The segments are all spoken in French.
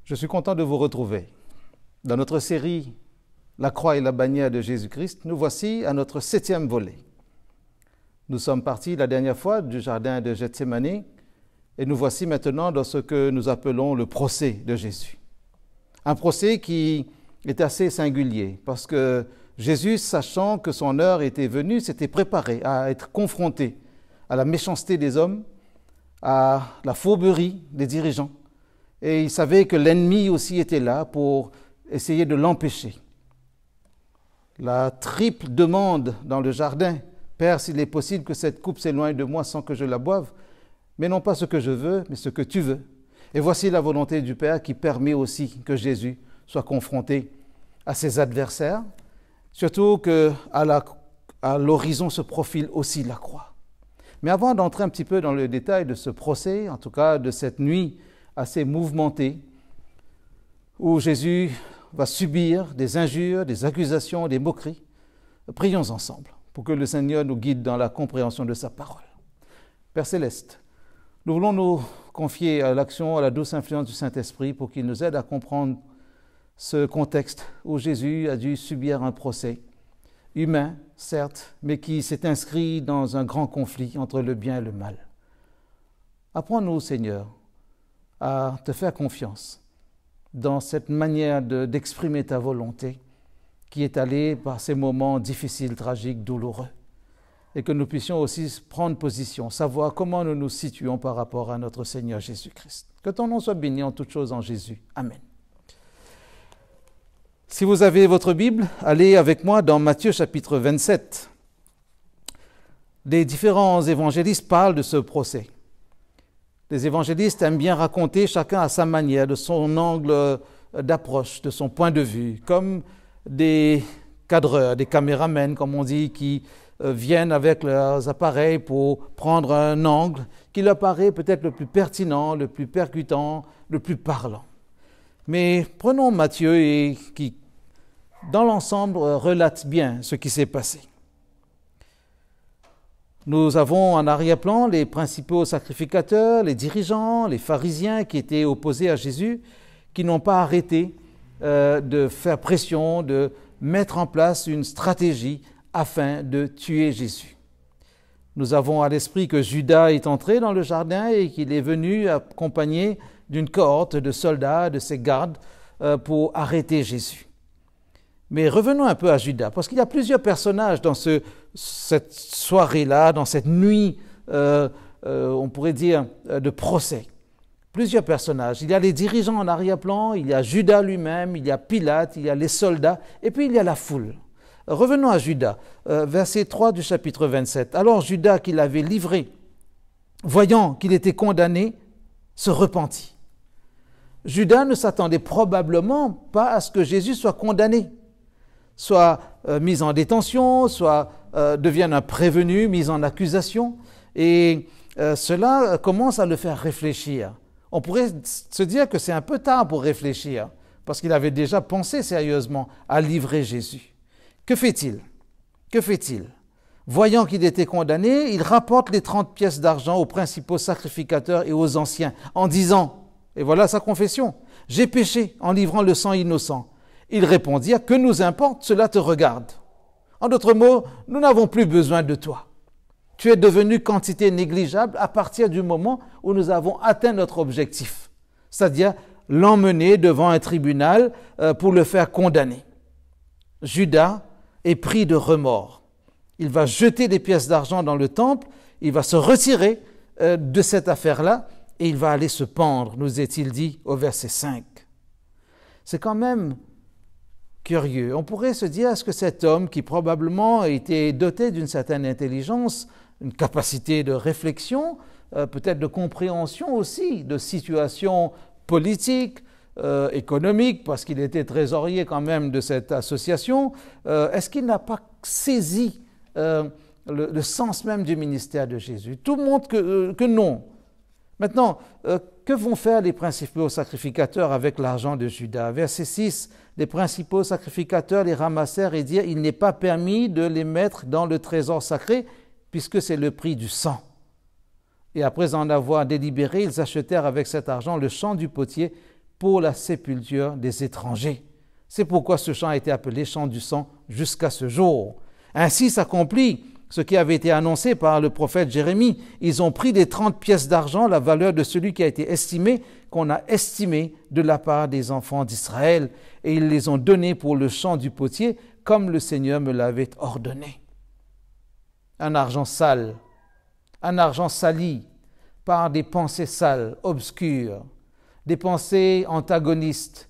Je suis content de vous retrouver. Dans notre série « La croix et la bannière de Jésus-Christ », nous voici à notre 7e volet. Nous sommes partis la dernière fois du jardin de Gethsémani et nous voici maintenant dans ce que nous appelons le procès de Jésus. Un procès qui est assez singulier parce que Jésus, sachant que son heure était venue, s'était préparé à être confronté à la méchanceté des hommes, à la fourberie des dirigeants. Et il savait que l'ennemi aussi était là pour essayer de l'empêcher. La triple demande dans le jardin, « Père, s'il est possible que cette coupe s'éloigne de moi sans que je la boive, mais non pas ce que je veux, mais ce que tu veux. » Et voici la volonté du Père qui permet aussi que Jésus soit confronté à ses adversaires, surtout qu'à l'horizon se profile aussi la croix. Mais avant d'entrer un petit peu dans le détail de ce procès, en tout cas de cette nuit assez mouvementée, où Jésus va subir des injures, des accusations, des moqueries, prions ensemble pour que le Seigneur nous guide dans la compréhension de sa parole. Père Céleste, nous voulons nous confier à l'action, à la douce influence du Saint-Esprit pour qu'il nous aide à comprendre ce contexte où Jésus a dû subir un procès humain, certes, mais qui s'est inscrit dans un grand conflit entre le bien et le mal. Apprends-nous, Seigneur, à te faire confiance dans cette manière d'exprimer ta volonté qui est allée par ces moments difficiles, tragiques, douloureux. Et que nous puissions aussi prendre position, savoir comment nous nous situons par rapport à notre Seigneur Jésus-Christ. Que ton nom soit béni en toutes choses en Jésus. Amen. Si vous avez votre Bible, allez avec moi dans Matthieu chapitre 27. Les différents évangélistes parlent de ce procès. Les évangélistes aiment bien raconter chacun à sa manière, de son angle d'approche, de son point de vue, comme des cadreurs, des caméramens, comme on dit, qui viennent avec leurs appareils pour prendre un angle qui leur paraît peut-être le plus pertinent, le plus percutant, le plus parlant. Mais prenons Matthieu et qui, dans l'ensemble, relate bien ce qui s'est passé. Nous avons en arrière-plan les principaux sacrificateurs, les dirigeants, les pharisiens qui étaient opposés à Jésus, qui n'ont pas arrêté de faire pression, de mettre en place une stratégie afin de tuer Jésus. Nous avons à l'esprit que Judas est entré dans le jardin et qu'il est venu accompagné d'une cohorte de soldats, de ses gardes, pour arrêter Jésus. Mais revenons un peu à Judas, parce qu'il y a plusieurs personnages dans cette soirée-là, dans cette nuit, on pourrait dire, de procès. Plusieurs personnages. Il y a les dirigeants en arrière-plan, il y a Judas lui-même, il y a Pilate, il y a les soldats, et puis il y a la foule. Revenons à Judas, verset 3 du chapitre 27. Alors Judas, qui l'avait livré, voyant qu'il était condamné, se repentit. Judas ne s'attendait probablement pas à ce que Jésus soit condamné, soit mis en détention, soit devienne un prévenu, mis en accusation. Et cela commence à le faire réfléchir. On pourrait se dire que c'est un peu tard pour réfléchir, parce qu'il avait déjà pensé sérieusement à livrer Jésus. Que fait-il? Que fait-il? Voyant qu'il était condamné, il rapporte les 30 pièces d'argent aux principaux sacrificateurs et aux anciens, en disant, et voilà sa confession, « J'ai péché en livrant le sang innocent. » Ils répondirent, « Que nous importe, cela te regarde. » En d'autres mots, nous n'avons plus besoin de toi. Tu es devenu quantité négligeable à partir du moment où nous avons atteint notre objectif, c'est-à-dire l'emmener devant un tribunal pour le faire condamner. Judas est pris de remords. Il va jeter des pièces d'argent dans le temple, il va se retirer de cette affaire-là et il va aller se pendre, nous est-il dit au verset 5. C'est quand même curieux. On pourrait se dire, est-ce que cet homme qui probablement était doté d'une certaine intelligence, une capacité de réflexion, peut-être de compréhension aussi de situations politiques, économiques, parce qu'il était trésorier quand même de cette association, est-ce qu'il n'a pas saisi le sens même du ministère de Jésus? Tout montre que non. Maintenant, que vont faire les principaux sacrificateurs avec l'argent de Judas? Verset 6, les principaux sacrificateurs les ramassèrent et dirent « Il n'est pas permis de les mettre dans le trésor sacré, puisque c'est le prix du sang. » Et après en avoir délibéré, ils achetèrent avec cet argent le champ du potier pour la sépulture des étrangers. C'est pourquoi ce chant a été appelé chant du sang jusqu'à ce jour. Ainsi s'accomplit ce qui avait été annoncé par le prophète Jérémie. Ils ont pris des 30 pièces d'argent, la valeur de celui qui a été estimé, qu'on a estimé de la part des enfants d'Israël, et ils les ont donnés pour le chant du potier, comme le Seigneur me l'avait ordonné. Un argent sale, un argent sali par des pensées sales, obscures, des pensées antagonistes,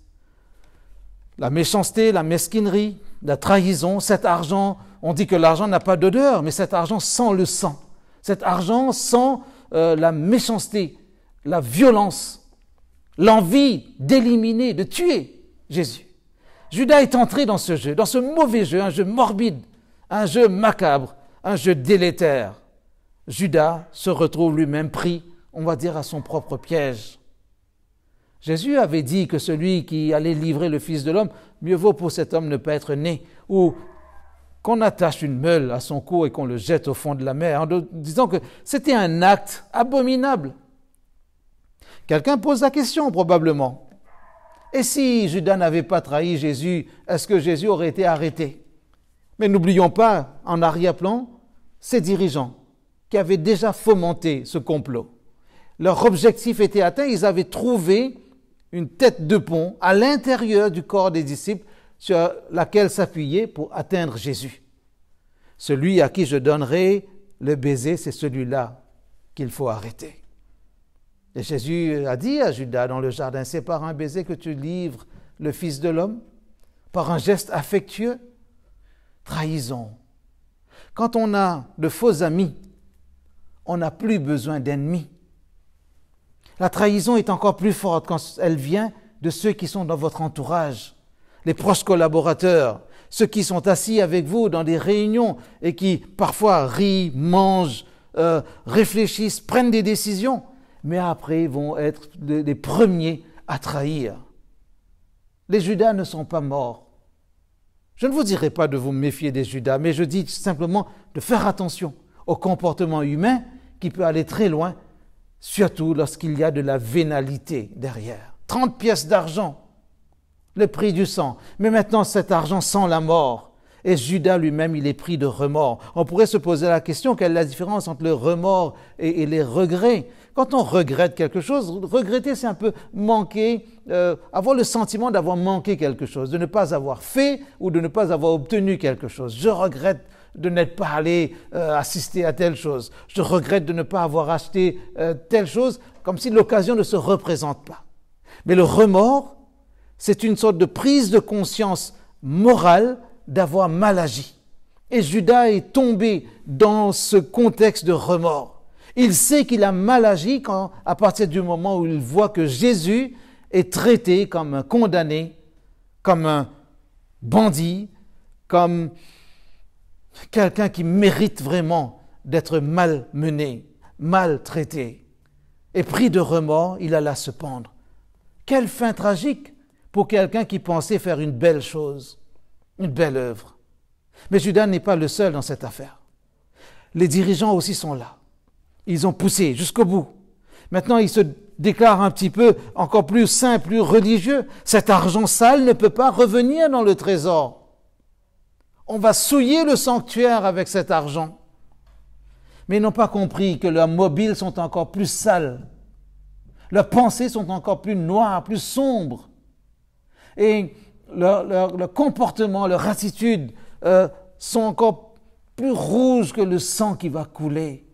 la méchanceté, la mesquinerie, la trahison. Cet argent, on dit que l'argent n'a pas d'odeur, mais cet argent sent le sang. Cet argent sent la méchanceté, la violence, l'envie d'éliminer, de tuer Jésus. Judas est entré dans ce jeu, dans ce mauvais jeu, un jeu morbide, un jeu macabre, un jeu délétère. Judas se retrouve lui-même pris, on va dire, à son propre piège. Jésus avait dit que celui qui allait livrer le Fils de l'homme, mieux vaut pour cet homme ne pas être né, ou qu'on attache une meule à son cou et qu'on le jette au fond de la mer, en disant que c'était un acte abominable. Quelqu'un pose la question probablement. Et si Judas n'avait pas trahi Jésus, est-ce que Jésus aurait été arrêté? Mais n'oublions pas, en arrière-plan, ces dirigeants qui avaient déjà fomenté ce complot. Leur objectif était atteint, ils avaient trouvé une tête de pont à l'intérieur du corps des disciples sur laquelle s'appuyer pour atteindre Jésus. Celui à qui je donnerai le baiser, c'est celui-là qu'il faut arrêter. Et Jésus a dit à Judas dans le jardin, c'est par un baiser que tu livres le Fils de l'homme, par un geste affectueux. Trahison. Quand on a de faux amis, on n'a plus besoin d'ennemis. La trahison est encore plus forte quand elle vient de ceux qui sont dans votre entourage, les proches collaborateurs, ceux qui sont assis avec vous dans des réunions et qui parfois rient, mangent, réfléchissent, prennent des décisions, mais après vont être les premiers à trahir. Les Judas ne sont pas morts. Je ne vous dirai pas de vous méfier des Judas, mais je dis simplement de faire attention au comportement humain qui peut aller très loin, surtout lorsqu'il y a de la vénalité derrière. 30 pièces d'argent, le prix du sang. Mais maintenant, cet argent sent la mort. Et Judas lui-même, il est pris de remords. On pourrait se poser la question, quelle est la différence entre le remords et les regrets? Quand on regrette quelque chose, regretter, c'est un peu manquer, avoir le sentiment d'avoir manqué quelque chose, de ne pas avoir fait ou de ne pas avoir obtenu quelque chose. Je regrette de n'être pas allé assister à telle chose. Je regrette de ne pas avoir acheté telle chose, comme si l'occasion ne se représente pas. Mais le remords, c'est une sorte de prise de conscience morale d'avoir mal agi. Et Judas est tombé dans ce contexte de remords. Il sait qu'il a mal agi à partir du moment où il voit que Jésus est traité comme un condamné, comme un bandit, comme quelqu'un qui mérite vraiment d'être malmené, maltraité. Et pris de remords, il alla se pendre. Quelle fin tragique pour quelqu'un qui pensait faire une belle chose, une belle œuvre. Mais Judas n'est pas le seul dans cette affaire. Les dirigeants aussi sont là. Ils ont poussé jusqu'au bout. Maintenant, ils se déclarent un petit peu encore plus saints, plus religieux. Cet argent sale ne peut pas revenir dans le trésor. On va souiller le sanctuaire avec cet argent. Mais ils n'ont pas compris que leurs mobiles sont encore plus sales. Leurs pensées sont encore plus noires, plus sombres. Et leur comportement, leur attitude sont encore plus rouges que le sang qui va couler.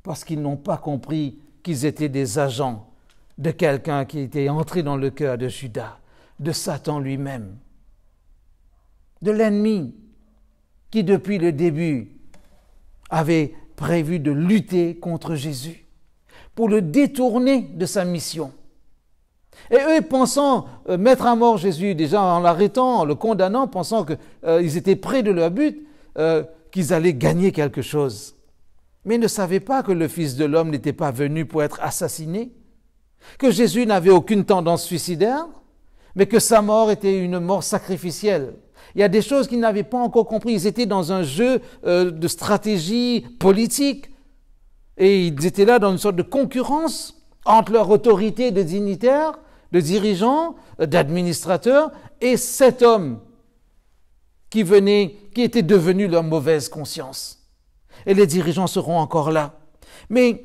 Parce qu'ils n'ont pas compris qu'ils étaient des agents de quelqu'un qui était entré dans le cœur de Judas, de Satan lui-même, de l'ennemi qui depuis le début avait prévu de lutter contre Jésus pour le détourner de sa mission. Et eux, pensant mettre à mort Jésus, déjà en l'arrêtant, en le condamnant, pensant qu'ils étaient près de leur but, qu'ils allaient gagner quelque chose. Mais ils ne savaient pas que le Fils de l'homme n'était pas venu pour être assassiné, que Jésus n'avait aucune tendance suicidaire, mais que sa mort était une mort sacrificielle. Il y a des choses qu'ils n'avaient pas encore compris. Ils étaient dans un jeu de stratégie politique et ils étaient là dans une sorte de concurrence entre leur autorité de dignitaires, de dirigeants, d'administrateurs, et cet homme qui était devenu leur mauvaise conscience. Et les dirigeants seront encore là. Mais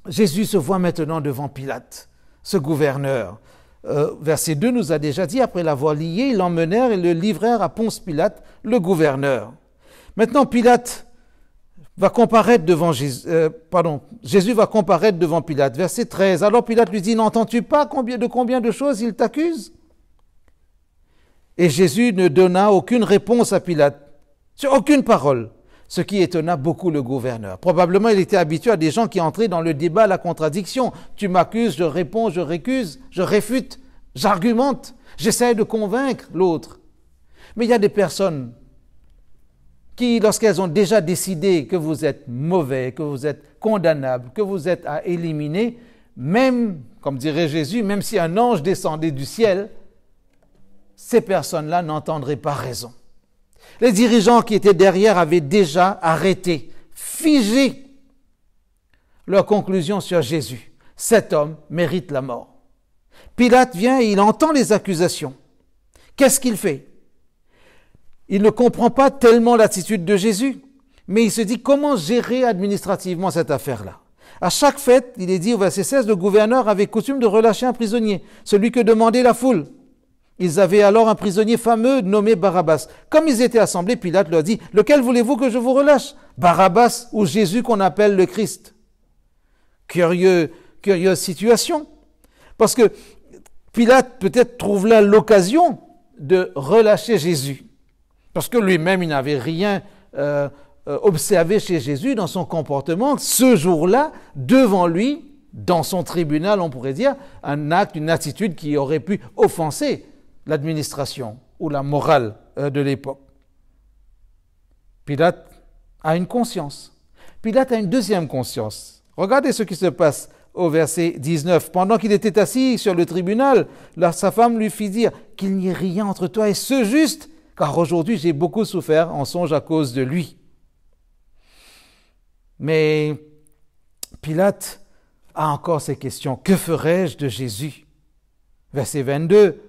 Jésus se voit maintenant devant Pilate, ce gouverneur. Verset 2 nous a déjà dit, après l'avoir lié, ils l'emmenèrent et le livrèrent à Ponce Pilate, le gouverneur. Maintenant, Pilate va comparaître devant Jésus va comparaître devant Pilate. Verset 13. Alors Pilate lui dit, n'entends-tu pas de combien de choses il t'accuse? Et Jésus ne donna aucune réponse à Pilate, sur aucune parole, ce qui étonna beaucoup le gouverneur. Probablement, il était habitué à des gens qui entraient dans le débat, la contradiction. Tu m'accuses, je réponds, je récuse, je réfute, j'argumente, j'essaie de convaincre l'autre. Mais il y a des personnes qui, lorsqu'elles ont déjà décidé que vous êtes mauvais, que vous êtes condamnable, que vous êtes à éliminer, même, comme dirait Jésus, même si un ange descendait du ciel, ces personnes-là n'entendraient pas raison. Les dirigeants qui étaient derrière avaient déjà arrêté, figé leur conclusion sur Jésus. Cet homme mérite la mort. Pilate vient et il entend les accusations. Qu'est-ce qu'il fait? Il ne comprend pas tellement l'attitude de Jésus, mais il se dit comment gérer administrativement cette affaire-là. À chaque fête, il est dit au verset 16, le gouverneur avait coutume de relâcher un prisonnier, celui que demandait la foule. Ils avaient alors un prisonnier fameux nommé Barabbas. Comme ils étaient assemblés, Pilate leur dit, lequel voulez-vous que je vous relâche? Barabbas ou Jésus qu'on appelle le Christ? Curieuse situation. Parce que Pilate peut-être trouve là l'occasion de relâcher Jésus. Parce que lui-même, il n'avait rien observé chez Jésus dans son comportement. Ce jour-là, devant lui, dans son tribunal, on pourrait dire, un acte, une attitude qui aurait pu offenser l'administration ou la morale de l'époque. Pilate a une conscience. Pilate a une deuxième conscience. Regardez ce qui se passe au verset 19. Pendant qu'il était assis sur le tribunal, sa femme lui fit dire qu'il n'y ait rien entre toi et ce juste, car aujourd'hui j'ai beaucoup souffert en songe à cause de lui. Mais Pilate a encore ces questions. Que ferai-je de Jésus? Verset 22.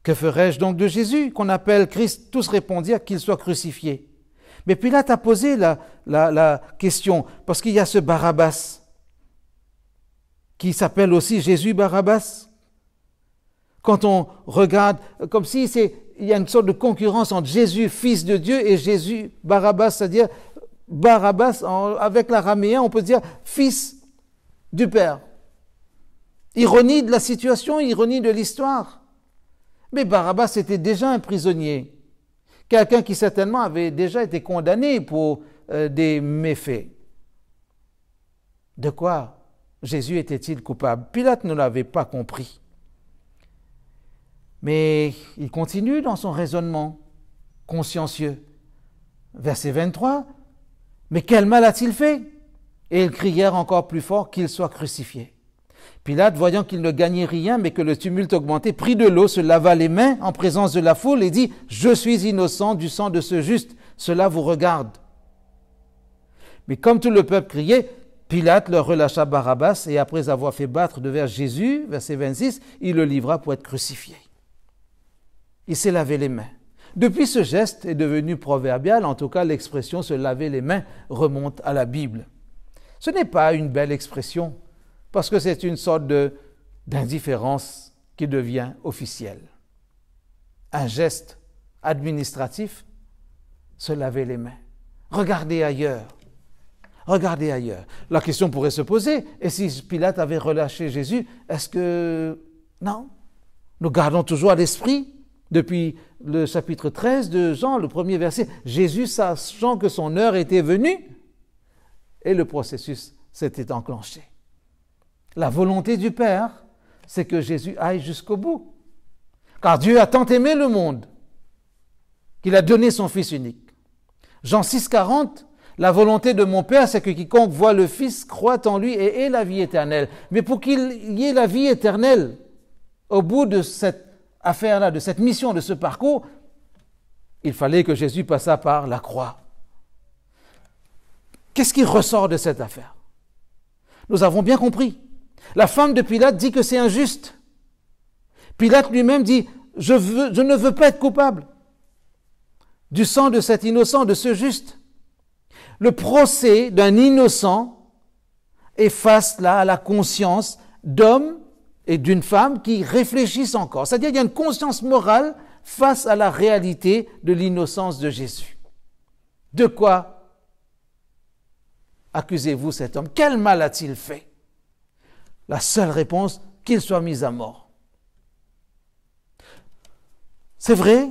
Que ferai-je donc de Jésus, qu'on appelle Christ? Tous répondirent qu'il soit crucifié. Mais Pilate a posé la question, parce qu'il y a ce Barabbas, qui s'appelle aussi Jésus Barabbas. Quand on regarde, comme si il y a une sorte de concurrence entre Jésus, fils de Dieu, et Jésus Barabbas, c'est-à-dire Barabbas, avec l'araméen, on peut dire fils du Père. Ironie de la situation, ironie de l'histoire. Mais Barabbas était déjà un prisonnier, quelqu'un qui certainement avait déjà été condamné pour des méfaits. De quoi Jésus était-il coupable? Pilate ne l'avait pas compris. Mais il continue dans son raisonnement consciencieux. Verset 23, « Mais quel mal a-t-il fait ?» Et ils crièrent encore plus fort qu'il soit crucifié. Pilate, voyant qu'il ne gagnait rien, mais que le tumulte augmentait, prit de l'eau, se lava les mains en présence de la foule et dit « Je suis innocent du sang de ce juste, cela vous regarde. » Mais comme tout le peuple criait, Pilate leur relâcha Barabbas et après avoir fait battre devers Jésus, verset 26, il le livra pour être crucifié. Il s'est lavé les mains. Depuis, ce geste est devenu proverbial, en tout cas l'expression « se laver les mains » remonte à la Bible. Ce n'est pas une belle expression, parce que c'est une sorte d'indifférence qui devient officielle. Un geste administratif, se laver les mains. Regardez ailleurs. Regardez ailleurs. La question pourrait se poser, et si Pilate avait relâché Jésus, est-ce que... Non. Nous gardons toujours à l'esprit, depuis le chapitre 13 de Jean, le premier verset, Jésus, sachant que son heure était venue, et le processus s'était enclenché. La volonté du Père, c'est que Jésus aille jusqu'au bout. Car Dieu a tant aimé le monde qu'il a donné son Fils unique. Jean 6, 40, la volonté de mon Père, c'est que quiconque voit le Fils croit en lui et ait la vie éternelle. Mais pour qu'il y ait la vie éternelle, au bout de cette affaire-là, de cette mission, de ce parcours, il fallait que Jésus passât par la croix. Qu'est-ce qui ressort de cette affaire? Nous avons bien compris. La femme de Pilate dit que c'est injuste. Pilate lui-même dit, je ne veux pas être coupable du sang de cet innocent, de ce juste. Le procès d'un innocent est face là à la conscience d'hommes et d'une femme qui réfléchissent encore. C'est-à-dire qu'il y a une conscience morale face à la réalité de l'innocence de Jésus. De quoi accusez-vous cet homme? Quel mal a-t-il fait? La seule réponse, qu'il soit mis à mort. C'est vrai,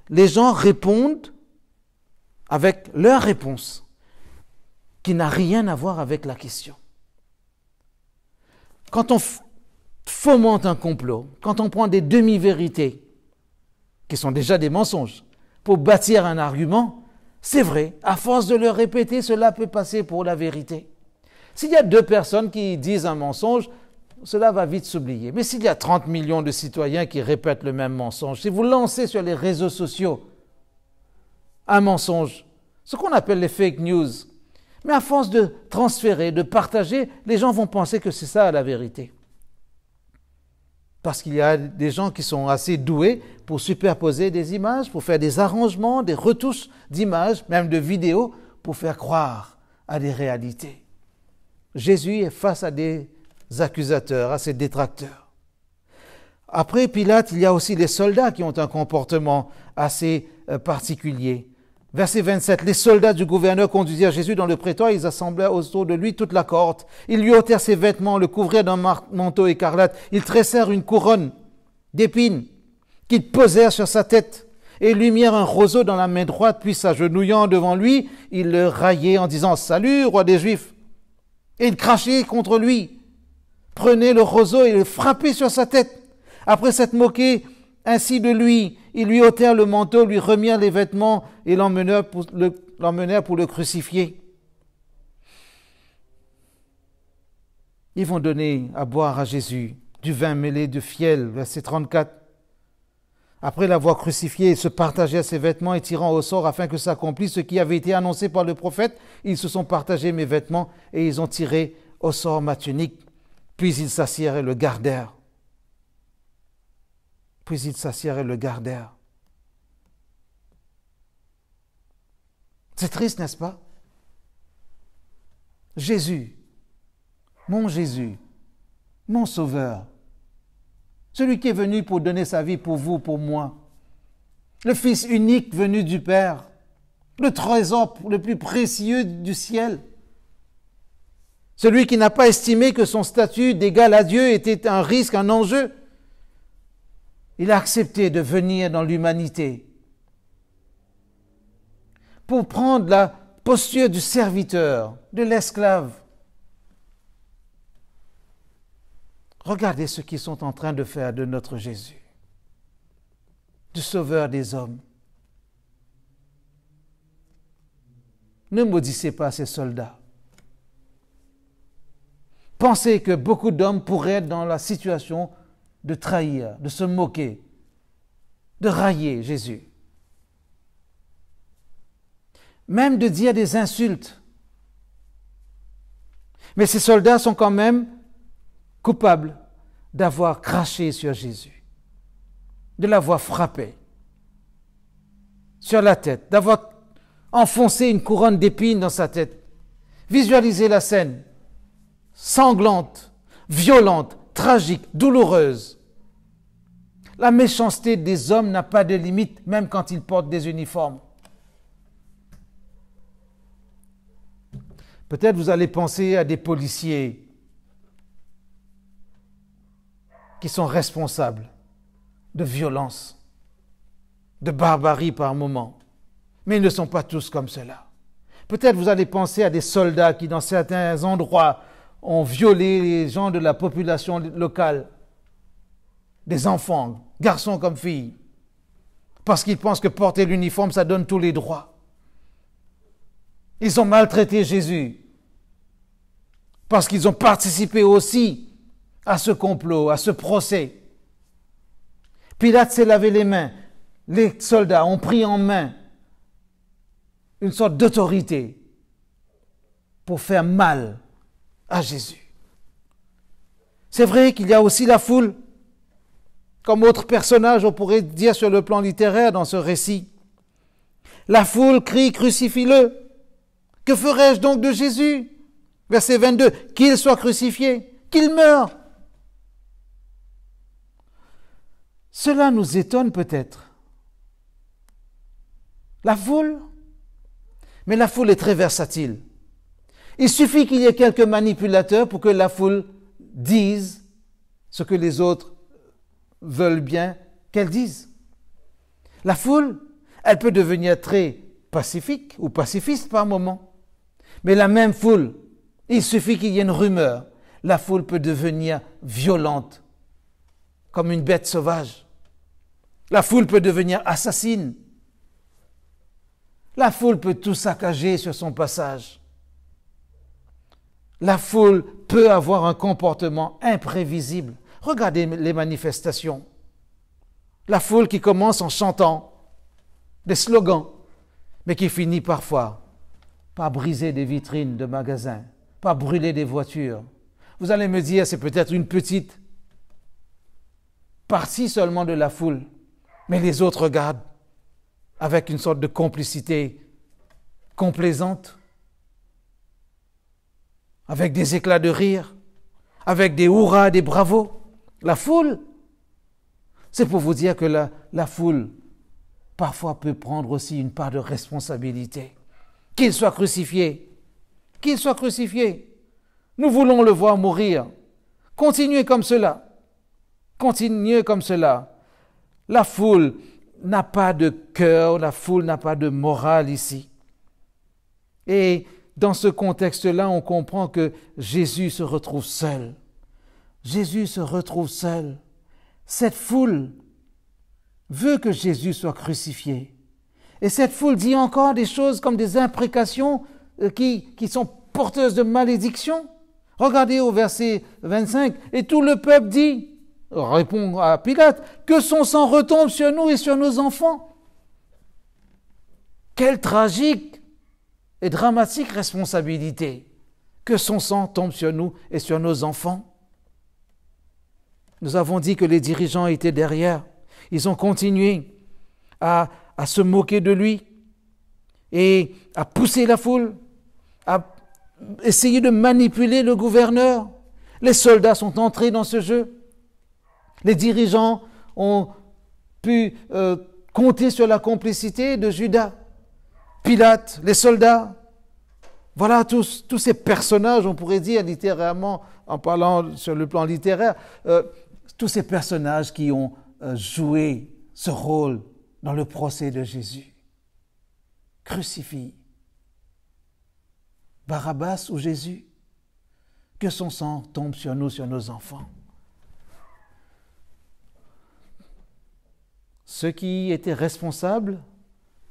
les gens répondent avec leur réponse, qui n'a rien à voir avec la question. Quand on fomente un complot, quand on prend des demi-vérités, qui sont déjà des mensonges, pour bâtir un argument, c'est vrai, à force de le répéter, cela peut passer pour la vérité. S'il y a 2 personnes qui disent un mensonge, cela va vite s'oublier. Mais s'il y a 30 millions de citoyens qui répètent le même mensonge, si vous lancez sur les réseaux sociaux un mensonge, ce qu'on appelle les fake news, mais à force de transférer, de partager, les gens vont penser que c'est ça la vérité. Parce qu'il y a des gens qui sont assez doués pour superposer des images, pour faire des arrangements, des retouches d'images, même de vidéos, pour faire croire à des réalités. Jésus est face à des accusateurs, à ses détracteurs. Après Pilate, il y a aussi les soldats qui ont un comportement assez particulier. Verset 27, les soldats du gouverneur conduisirent Jésus dans le prétoire, ils assemblèrent autour de lui toute la cohorte. Ils lui ôtèrent ses vêtements, le couvrirent d'un manteau écarlate. Ils tressèrent une couronne d'épines qu'ils posèrent sur sa tête et lui mirent un roseau dans la main droite, puis s'agenouillant devant lui, ils le raillaient en disant « Salut, roi des Juifs !» Et ils crachaient contre lui, prenaient le roseau et le frappaient sur sa tête. Après s'être moqué ainsi de lui, ils lui ôtèrent le manteau, lui remirent les vêtements et l'emmenèrent pour le crucifier. Ils vont donner à boire à Jésus du vin mêlé de fiel, verset 34. Après l'avoir crucifié, ils se partageaient ses vêtements et tirant au sort afin que s'accomplisse ce qui avait été annoncé par le prophète, ils se sont partagés mes vêtements et ils ont tiré au sort ma tunique. Puis ils s'assièrent et le gardèrent. C'est triste, n'est-ce pas? Jésus, mon Sauveur, celui qui est venu pour donner sa vie pour vous, pour moi, le Fils unique venu du Père, le trésor le plus précieux du ciel, celui qui n'a pas estimé que son statut d'égal à Dieu était un risque, un enjeu. Il a accepté de venir dans l'humanité pour prendre la posture du serviteur, de l'esclave. Regardez ce qu'ils sont en train de faire de notre Jésus, du Sauveur des hommes. Ne maudissez pas ces soldats. Pensez que beaucoup d'hommes pourraient être dans la situation de trahir, de se moquer, de railler Jésus. Même de dire des insultes. Mais ces soldats sont quand même coupables d'avoir craché sur Jésus, de l'avoir frappé sur la tête, d'avoir enfoncé une couronne d'épines dans sa tête. Visualisez la scène, sanglante, violente, tragique, douloureuse. La méchanceté des hommes n'a pas de limite, même quand ils portent des uniformes. Peut-être vous allez penser à des policiers qui sont responsables de violence, de barbarie par moments. Mais ils ne sont pas tous comme cela. Peut-être vous allez penser à des soldats qui, dans certains endroits, ont violé les gens de la population locale, des enfants, garçons comme filles, parce qu'ils pensent que porter l'uniforme, ça donne tous les droits. Ils ont maltraité Jésus, parce qu'ils ont participé aussi à ce complot, à ce procès. Pilate s'est lavé les mains. Les soldats ont pris en main une sorte d'autorité pour faire mal à Jésus. C'est vrai qu'il y a aussi la foule. comme autre personnage, on pourrait dire sur le plan littéraire dans ce récit. La foule crie « Crucifie-le ». Que ferai-je donc de Jésus? Verset 22, qu'il soit crucifié, qu'il meure. Cela nous étonne peut-être. La foule, mais la foule est très versatile. Il suffit qu'il y ait quelques manipulateurs pour que la foule dise ce que les autres veulent bien qu'elle dise. La foule, elle peut devenir très pacifique ou pacifiste par moment. Mais la même foule, il suffit qu'il y ait une rumeur, la foule peut devenir violente, comme une bête sauvage. La foule peut devenir assassine. La foule peut tout saccager sur son passage. La foule peut avoir un comportement imprévisible. Regardez les manifestations. La foule qui commence en chantant des slogans, mais qui finit parfois par briser des vitrines de magasins, par brûler des voitures. Vous allez me dire, c'est peut-être une petite partie seulement de la foule, mais les autres regardent avec une sorte de complicité complaisante, avec des éclats de rire, avec des hurrahs, des bravos. La foule, c'est pour vous dire que la foule, parfois, peut prendre aussi une part de responsabilité. Qu'il soit crucifié, qu'il soit crucifié. Nous voulons le voir mourir. Continuez comme cela. Continuez comme cela. La foule n'a pas de cœur, la foule n'a pas de morale ici. Et dans ce contexte-là, on comprend que Jésus se retrouve seul. Jésus se retrouve seul. Cette foule veut que Jésus soit crucifié. Et cette foule dit encore des choses comme des imprécations qui sont porteuses de malédiction. Regardez au verset 25. Et tout le peuple dit, répond à Pilate, que son sang retombe sur nous et sur nos enfants. Quelle tragique et dramatique responsabilité que son sang tombe sur nous et sur nos enfants. Nous avons dit que les dirigeants étaient derrière. Ils ont continué à se moquer de lui et à pousser la foule, à essayer de manipuler le gouverneur. Les soldats sont entrés dans ce jeu. Les dirigeants ont pu compter sur la complicité de Judas, Pilate, les soldats. Voilà tous ces personnages, on pourrait dire littéralement, en parlant sur le plan littéraire, tous ces personnages qui ont joué ce rôle dans le procès de Jésus. Crucifie Barabbas ou Jésus, que son sang tombe sur nous, sur nos enfants. Ceux qui étaient responsables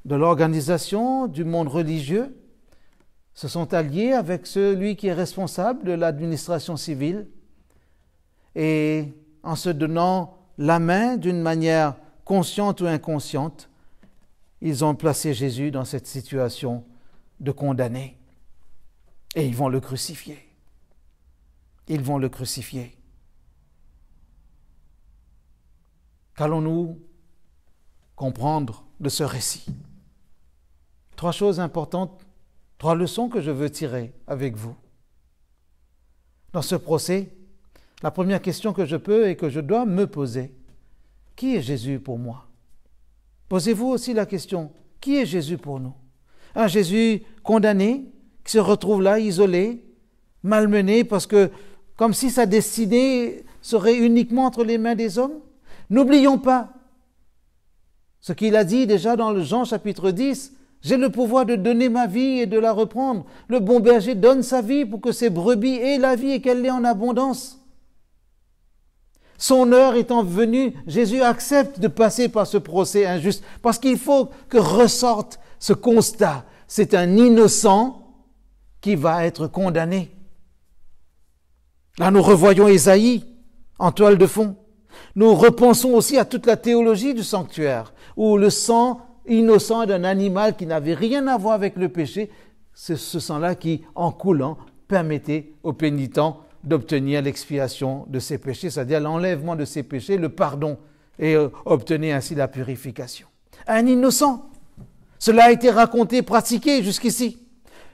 de l'organisation du monde religieux se sont alliés avec celui qui est responsable de l'administration civile et en se donnant la main d'une manière consciente ou inconsciente, ils ont placé Jésus dans cette situation de condamné. Et ils vont le crucifier. Ils vont le crucifier. Qu'allons-nous comprendre de ce récit? 3 choses importantes, 3 leçons que je veux tirer avec vous. Dans ce procès, la première question que je peux et que je dois me poser, qui est Jésus pour moi? Posez-vous aussi la question, qui est Jésus pour nous? Un Jésus condamné, qui se retrouve là, isolé, malmené, parce que comme si sa destinée serait uniquement entre les mains des hommes? N'oublions pas ce qu'il a dit déjà dans le Jean chapitre 10, « J'ai le pouvoir de donner ma vie et de la reprendre. Le bon berger donne sa vie pour que ses brebis aient la vie et qu'elle l'ait en abondance. » Son heure étant venue, Jésus accepte de passer par ce procès injuste parce qu'il faut que ressorte ce constat. C'est un innocent qui va être condamné. Là, nous revoyons Ésaïe en toile de fond. Nous repensons aussi à toute la théologie du sanctuaire, où le sang innocent d'un animal qui n'avait rien à voir avec le péché, c'est ce sang-là qui, en coulant, permettait aux pénitents d'obtenir l'expiation de ses péchés, c'est-à-dire l'enlèvement de ses péchés, le pardon et obtenez ainsi la purification. Un innocent. Cela a été raconté, pratiqué jusqu'ici.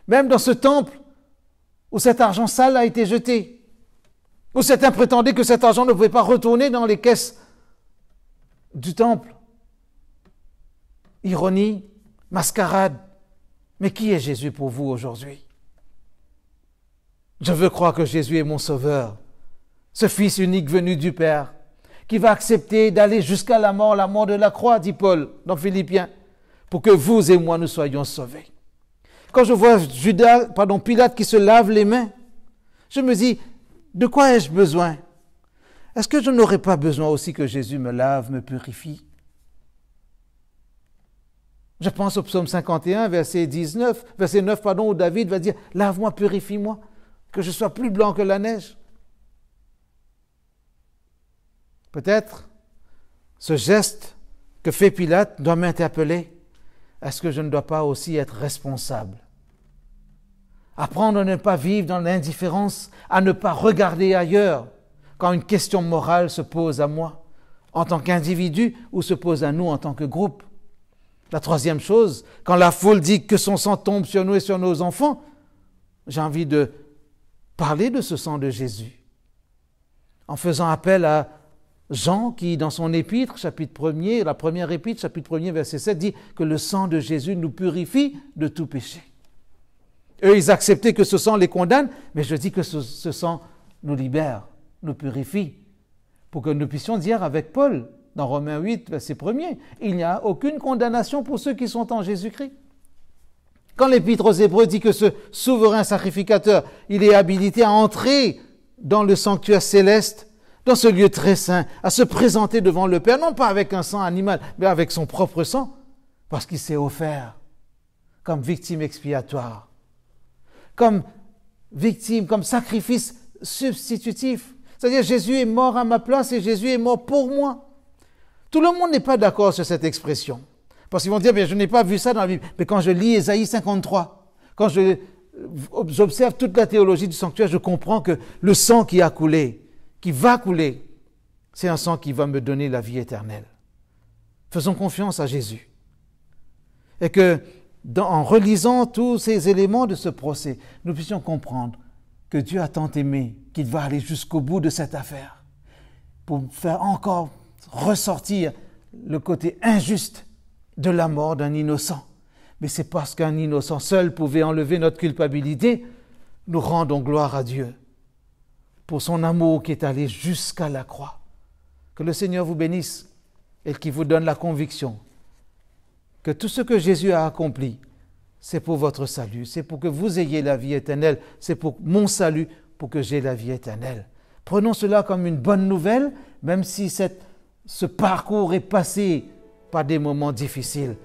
Même dans ce temple où cet argent sale a été jeté, où certains prétendaient que cet argent ne pouvait pas retourner dans les caisses du temple. Ironie, mascarade. Mais qui est Jésus pour vous aujourd'hui? Je veux croire que Jésus est mon sauveur, ce Fils unique venu du Père, qui va accepter d'aller jusqu'à la mort de la croix, dit Paul dans Philippiens, pour que vous et moi nous soyons sauvés. Quand je vois Pilate qui se lave les mains, je me dis, de quoi ai-je besoin? Est-ce que je n'aurais pas besoin aussi que Jésus me lave, me purifie? Je pense au psaume 51, verset 9, où David va dire, lave-moi, purifie-moi, que je sois plus blanc que la neige. Peut-être ce geste que fait Pilate doit m'interpeller. Est-ce que je ne dois pas aussi être responsable? Apprendre à ne pas vivre dans l'indifférence, à ne pas regarder ailleurs quand une question morale se pose à moi, en tant qu'individu, ou se pose à nous en tant que groupe. La troisième chose, quand la foule dit que son sang tombe sur nous et sur nos enfants, j'ai envie de parler de ce sang de Jésus, en faisant appel à Jean qui, dans son épître, chapitre 1er, la première épître, chapitre 1er, verset 7, dit que le sang de Jésus nous purifie de tout péché. Eux, ils acceptaient que ce sang les condamne, mais je dis que ce sang nous libère, nous purifie, pour que nous puissions dire avec Paul, dans Romains 8, verset 1er, il n'y a aucune condamnation pour ceux qui sont en Jésus-Christ. Quand l'Épître aux Hébreux dit que ce souverain sacrificateur, il est habilité à entrer dans le sanctuaire céleste, dans ce lieu très saint, à se présenter devant le Père, non pas avec un sang animal, mais avec son propre sang, parce qu'il s'est offert comme victime expiatoire, comme victime, comme sacrifice substitutif. C'est-à-dire Jésus est mort à ma place et Jésus est mort pour moi. Tout le monde n'est pas d'accord sur cette expression. Parce qu'ils vont dire, bien, je n'ai pas vu ça dans la Bible. Mais quand je lis Ésaïe 53, quand j'observe toute la théologie du sanctuaire, je comprends que le sang qui a coulé, qui va couler, c'est un sang qui va me donner la vie éternelle. Faisons confiance à Jésus. Et que, en relisant tous ces éléments de ce procès, nous puissions comprendre que Dieu a tant aimé qu'il va aller jusqu'au bout de cette affaire pour faire encore ressortir le côté injuste de la mort d'un innocent. Mais c'est parce qu'un innocent seul pouvait enlever notre culpabilité, nous rendons gloire à Dieu pour son amour qui est allé jusqu'à la croix. Que le Seigneur vous bénisse et qu'il vous donne la conviction que tout ce que Jésus a accompli, c'est pour votre salut, c'est pour que vous ayez la vie éternelle, c'est pour mon salut, pour que j'aie la vie éternelle. Prenons cela comme une bonne nouvelle, même si ce parcours est passé par des moments difficiles,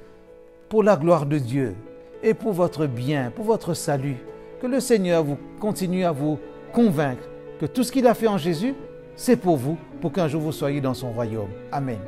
pour la gloire de Dieu et pour votre bien, pour votre salut. Que le Seigneur vous continue à vous convaincre que tout ce qu'il a fait en Jésus, c'est pour vous, pour qu'un jour vous soyez dans son royaume. Amen.